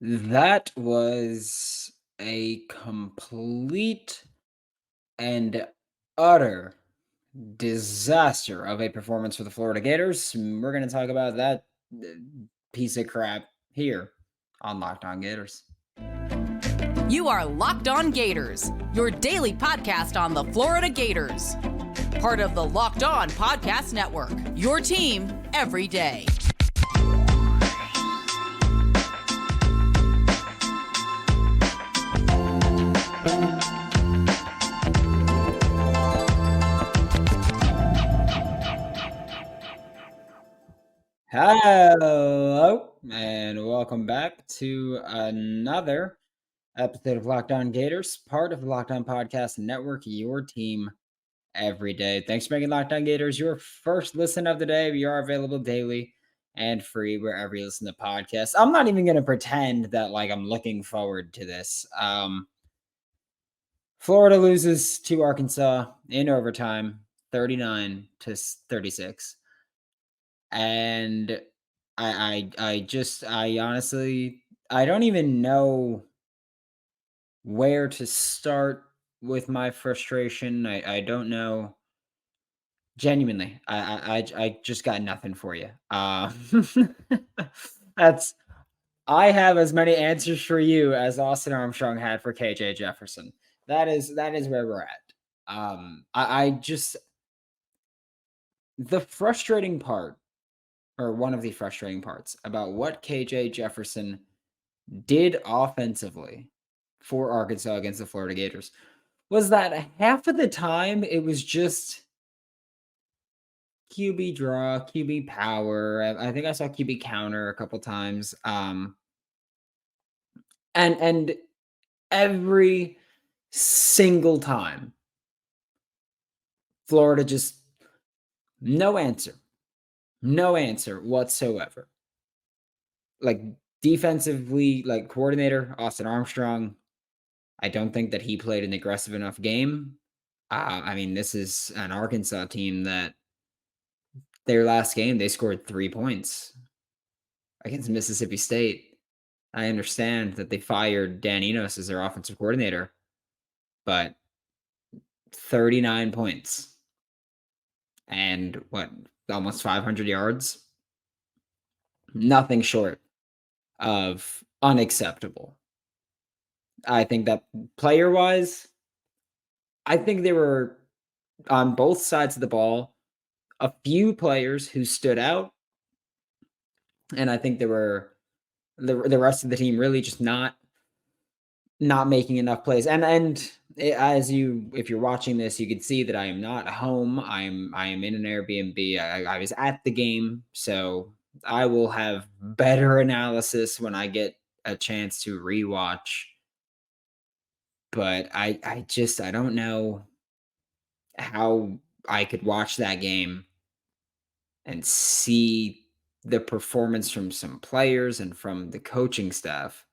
That was a complete and utter disaster of a performance for the Florida Gators. We're going to talk about that uh, piece of crap here on Locked On Gators. You are Locked On Gators, your daily podcast on the Florida Gators. Part of the Locked On Podcast Network, your team every day. Hello, and welcome back to another episode of Locked On Gators, part of the Locked On Podcast Network, your team every day. Thanks for making Locked On Gators your first listen of the day. We are available daily and free wherever you listen to podcasts. I'm not even going to pretend that I'm looking forward to this. Florida loses to Arkansas in overtime, 39-36. And I honestly, I don't even know where to start with my frustration. I don't know. Genuinely, I just got nothing for you. That's I have as many answers for you as Austin Armstrong had for KJ Jefferson. That is where we're at. I just the frustrating part, or one of the frustrating parts about what KJ Jefferson did offensively for Arkansas against the Florida Gators was that half of the time it was just QB draw, QB power. I think I saw QB counter a couple times. And every single time, Florida just no answer whatsoever. Like defensively, coordinator Austin Armstrong, I don't think that he played an aggressive enough game. I mean, this is an Arkansas team that their last game they scored 3 points against Mississippi State. I understand that they fired Dan Enos as their offensive coordinator, but 39 points and almost 500 yards? Nothing short of unacceptable. I think that player wise, I think there were on both sides of the ball a few players who stood out. And I think there were the rest of the team really just not making enough plays. And as you, if you're watching this, you can see that I am not home. I am in an Airbnb. I was at the game, so I will have better analysis when I get a chance to rewatch. But I don't know how I could watch that game and see the performance from some players and from the coaching staff.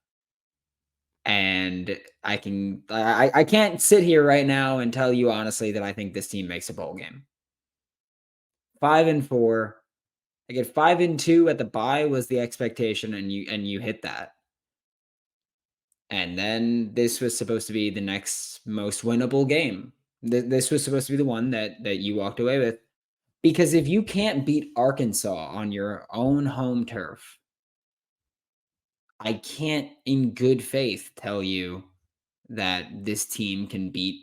And I can't sit here right now and tell you honestly that I think this team makes a bowl game. 5-4. I get 5-2 at the bye was the expectation, and you hit that. And then this was supposed to be the next most winnable game. This was supposed to be the one that you walked away with. Because if you can't beat Arkansas on your own home turf, I can't in good faith tell you that this team can beat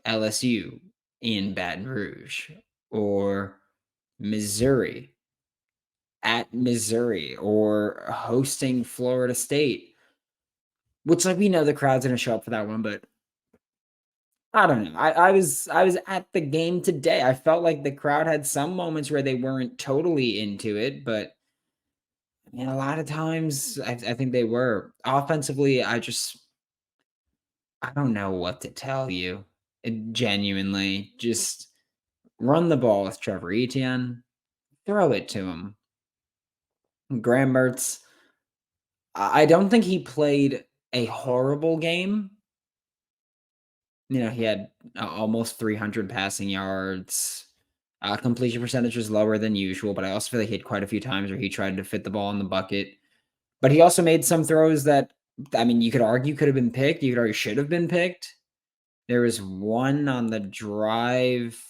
LSU in Baton Rouge or Missouri at Missouri or hosting Florida State, which we know the crowd's gonna show up for that one, but I don't know. I was at the game today. I felt like the crowd had some moments where they weren't totally into it, but a lot of times I think they were. Offensively, I don't know what to tell you. Genuinely, just run the ball with Trevor Etienne, throw it to him. Graham Mertz, I don't think he played a horrible game. He had almost 300 passing yards. Completion percentage was lower than usual, but I also feel like he had quite a few times where he tried to fit the ball in the bucket. But he also made some throws that, I mean, you could argue could have been picked. You could argue should have been picked. There was one on the drive,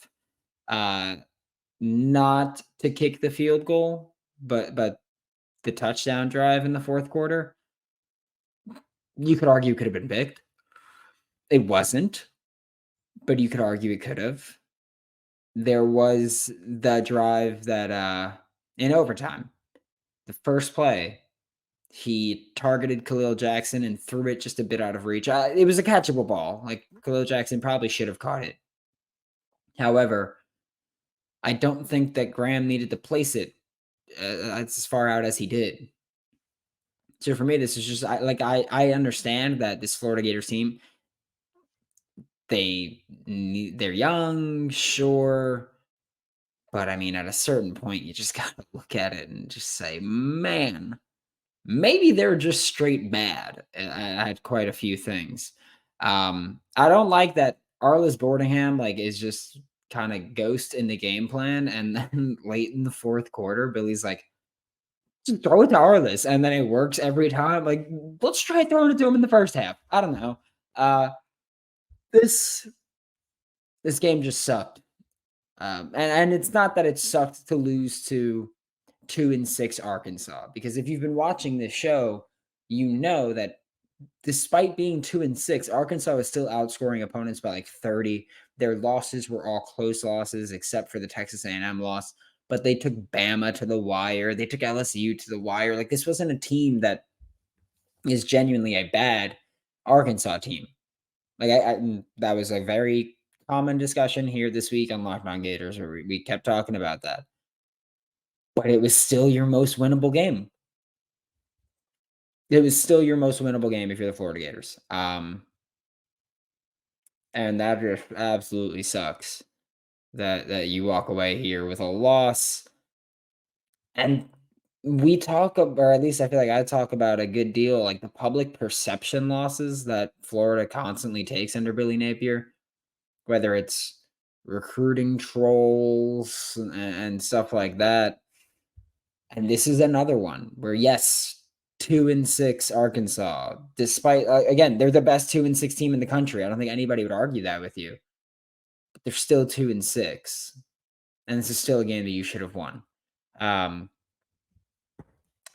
uh, not to kick the field goal, but the touchdown drive in the fourth quarter. You could argue could have been picked. It wasn't, but you could argue it could have. There was the drive that in overtime, the first play, he targeted Khalil Jackson and threw it just a bit out of reach. It was a catchable ball. Like Khalil Jackson probably should have caught it. However, I don't think that Graham needed to place it as far out as he did. So for me, this is just I understand that this Florida Gators team, they're young, sure, but I mean, at a certain point, you just gotta look at it and just say, man, maybe they're just straight bad at quite a few things. I don't like that Arlis Boardingham is just kind of ghost in the game plan, and then late in the fourth quarter, Billy's like, just throw it to Arlis, and then it works every time. Like, let's try throwing it to him in the first half. I don't know. This game just sucked. And it's not that it sucked to lose to 2-6 Arkansas, because if you've been watching this show, you know that despite being 2-6, Arkansas was still outscoring opponents by like 30. Their losses were all close losses, except for the Texas A&M loss. But they took Bama to the wire. They took LSU to the wire. Like, this wasn't a team that is genuinely a bad Arkansas team. Like, that was a very common discussion here this week on Locked On Gators, where we kept talking about that. But it was still your most winnable game. It was still your most winnable game if you're the Florida Gators. And that just absolutely sucks that you walk away here with a loss. And we talk, or at least I feel like I talk about a good deal, like the public perception losses that Florida constantly takes under Billy Napier, whether it's recruiting trolls and stuff like that. And this is another one where, yes, 2-6 Arkansas, despite again, they're the best 2-6 team in the country. I don't think anybody would argue that with you. But they're still 2-6, and this is still a game that you should have won.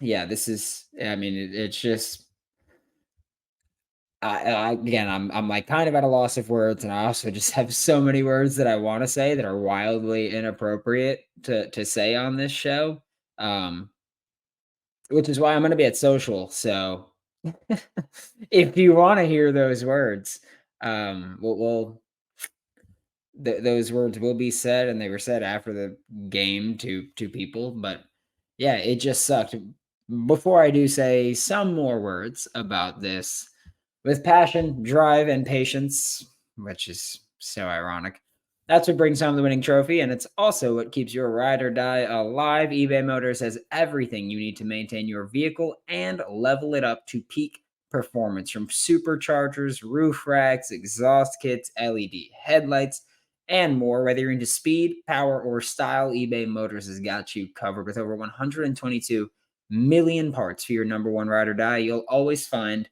Yeah, this is. I mean, it's just. Again, I'm like kind of at a loss of words, and I also just have so many words that I want to say that are wildly inappropriate to say on this show. Which is why I'm gonna be at social, so if you wanna hear those words, we'll those words will be said, and they were said after the game to people, but yeah, it just sucked. Before I do say some more words about this, with passion, drive, and patience, which is so ironic, that's what brings home the winning trophy, and it's also what keeps your ride or die alive. eBay Motors has everything you need to maintain your vehicle and level it up to peak performance, from superchargers, roof racks, exhaust kits, LED headlights, and more. Whether you're into speed, power, or style, eBay Motors has got you covered. With over 122 million parts for your number one ride or die, you'll always find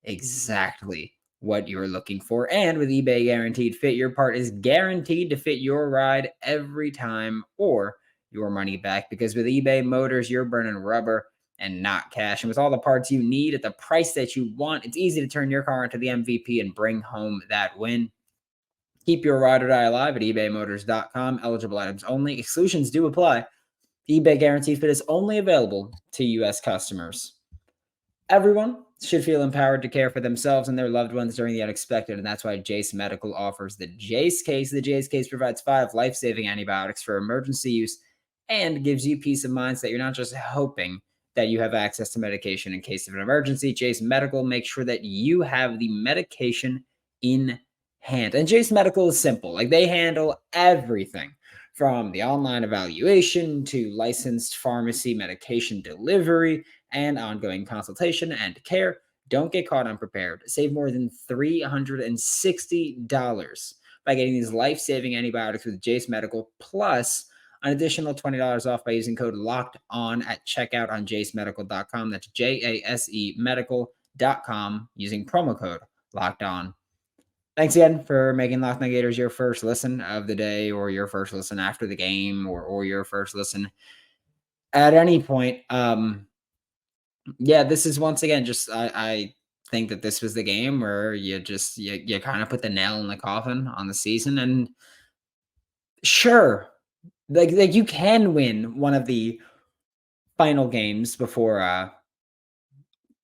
exactly what you're looking for. And with eBay Guaranteed Fit, your part is guaranteed to fit your ride every time, or your money back, because with eBay Motors, you're burning rubber and not cash. And with all the parts you need at the price that you want, it's easy to turn your car into the MVP and bring home that win. Keep your ride or die alive at ebaymotors.com. Eligible items only. Exclusions do apply. eBay Guaranteed Fit is only available to U.S. customers. Everyone should feel empowered to care for themselves and their loved ones during the unexpected, and that's why Jace Medical offers the Jace Case. The Jace Case provides 5 life-saving antibiotics for emergency use and gives you peace of mind so that you're not just hoping that you have access to medication in case of an emergency. Jace Medical makes sure that you have the medication in hand. And Jace Medical is simple. Like, they handle everything from the online evaluation to licensed pharmacy medication delivery and ongoing consultation and care. Don't get caught unprepared. Save more than $360 by getting these life-saving antibiotics with Jace Medical, plus an additional $20 off by using code locked on at checkout on jasemedical.com. That's JASE medical.com using promo code locked on. Thanks again for making Locked On Gators your first listen of the day, or your first listen after the game, or your first listen at any point. Yeah, this is once again just I think that this was the game where you kind of put the nail in the coffin on the season. And sure, like you can win one of the final games before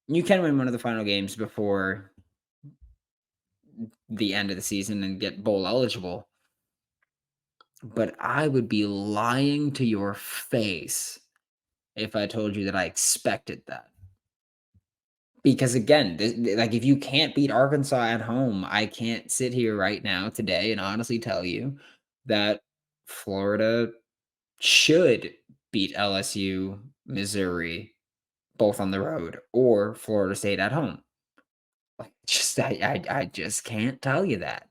you can win one of the final games before the end of the season and get bowl eligible. But I would be lying to your face if I told you that I expected that. Because again, like if you can't beat Arkansas at home, I can't sit here right now today and honestly tell you that Florida should beat LSU, Missouri, both on the road, or Florida State at home. Like, just I just can't tell you that.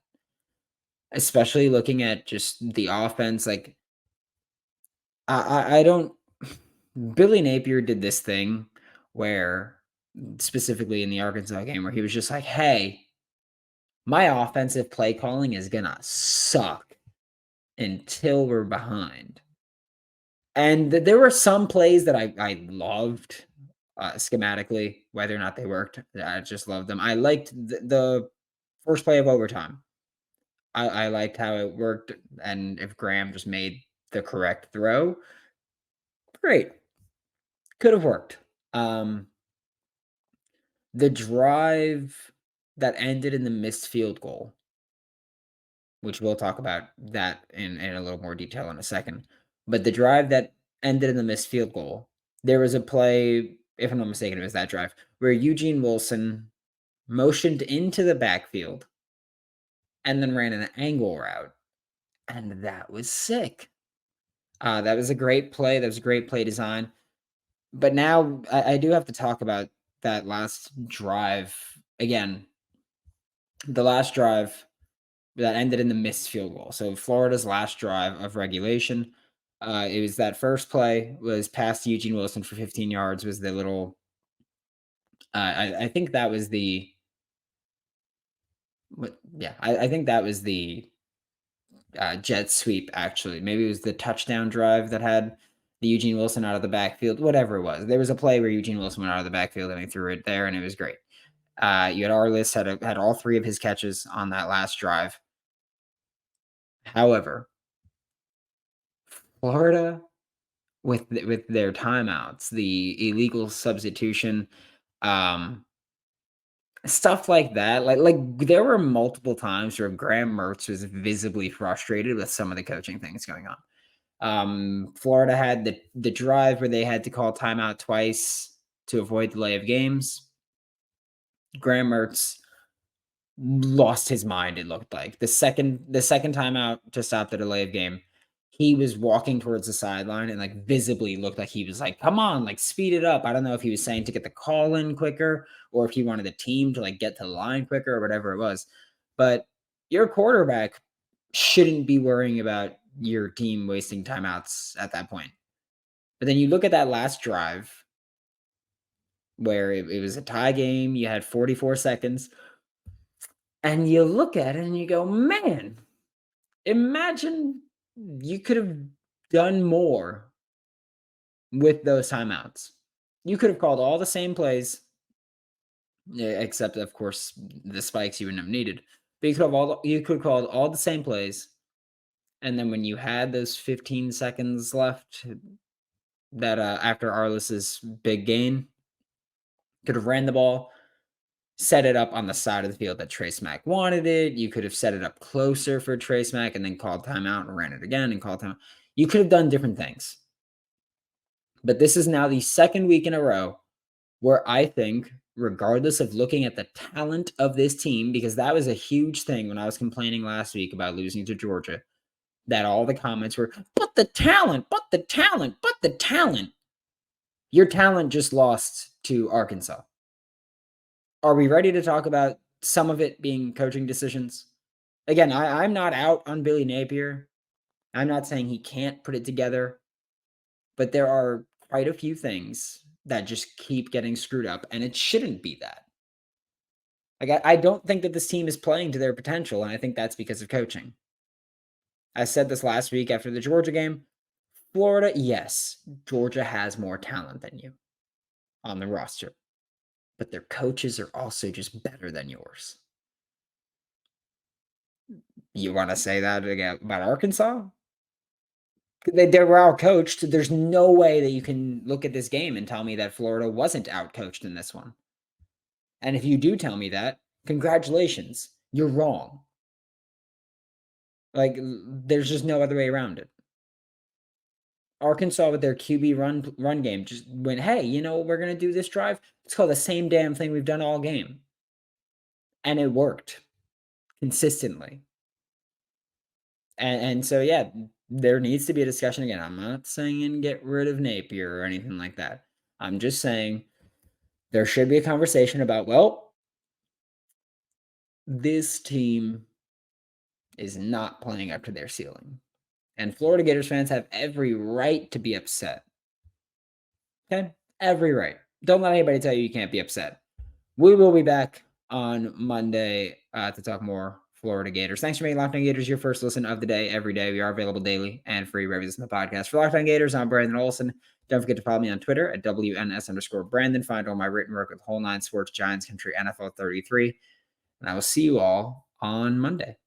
Especially looking at just the offense, like I don't. Billy Napier did this thing where, specifically in the Arkansas game, where he was just like, "Hey, my offensive play calling is gonna suck until we're behind." And there were some plays that I loved schematically, whether or not they worked. I just loved them. I liked the first play of overtime. I liked how it worked, and if Graham just made the correct throw, great, could have worked. The drive that ended in the missed field goal, which we'll talk about that in a little more detail in a second. But the drive that ended in the missed field goal, there was a play, if I'm not mistaken, it was that drive, where Eugene Wilson motioned into the backfield and then ran an angle route. And that was sick. That was a great play. That was a great play design. But now I do have to talk about that last drive again. The last drive that ended in the missed field goal. So Florida's last drive of regulation, it was that first play was past Eugene Wilson for 15 yards. Was the little, I think that was the, what? Yeah, I think that was the jet sweep. Actually, maybe it was the touchdown drive that had the Eugene Wilson out of the backfield. Whatever it was, there was a play where Eugene Wilson went out of the backfield and he threw it there, and it was great. You had Arliss had all three of his catches on that last drive. However, Florida with their timeouts, the illegal substitution, um, stuff like that. Like there were multiple times where Graham Mertz was visibly frustrated with some of the coaching things going on. Florida had the drive where they had to call timeout twice to avoid delay of games. Graham Mertz lost his mind, it looked like. The second timeout to stop the delay of game, he was walking towards the sideline and like visibly looked like he was like, "Come on, like speed it up." I don't know if he was saying to get the call in quicker or if he wanted the team to like get to the line quicker or whatever it was. But your quarterback shouldn't be worrying about your team wasting timeouts at that point. But then you look at that last drive where it was a tie game, you had 44 seconds, and you look at it and you go, "Man, imagine you could have done more with those timeouts. You could have called all the same plays, except of course the spikes you wouldn't have needed. But you could have called all the same plays, and then when you had those 15 seconds left, that after Arliss's big gain, could have ran the ball, set it up on the side of the field that Trace Mack wanted it. You could have set it up closer for Trace Mack and then called timeout and ran it again and called timeout. You could have done different things. But this is now the second week in a row where I think, regardless of looking at the talent of this team, because that was a huge thing when I was complaining last week about losing to Georgia, that all the comments were, "But the talent, but the talent, but the talent." Your talent just lost to Arkansas. Are we ready to talk about some of it being coaching decisions? Again, I'm not out on Billy Napier. I'm not saying he can't put it together, but there are quite a few things that just keep getting screwed up, and it shouldn't be that. Like, I don't think that this team is playing to their potential, and I think that's because of coaching. I said this last week after the Georgia game. Florida, yes, Georgia has more talent than you on the roster, but their coaches are also just better than yours. You want to say that again about Arkansas? They were out coached. There's no way that you can look at this game and tell me that Florida wasn't out coached in this one. And if you do tell me that, congratulations, you're wrong. Like, there's just no other way around it. Arkansas with their QB run game just went, hey, you know what we're going to do this drive? It's called the same damn thing we've done all game. And it worked consistently. And so, yeah, there needs to be a discussion again. I'm not saying get rid of Napier or anything like that. I'm just saying there should be a conversation about, well, this team is not playing up to their ceiling. And Florida Gators fans have every right to be upset. Okay? Every right. Don't let anybody tell you can't be upset. We will be back on Monday to talk more Florida Gators. Thanks for making Locked On Gators your first listen of the day every day. We are available daily and free wherever you listen to the podcast. For Locked On Gators, I'm Brandon Olsen. Don't forget to follow me on Twitter at WNS_Brandon. Find all my written work with Whole Nine Sports, Giants Country, NFL 33. And I will see you all on Monday.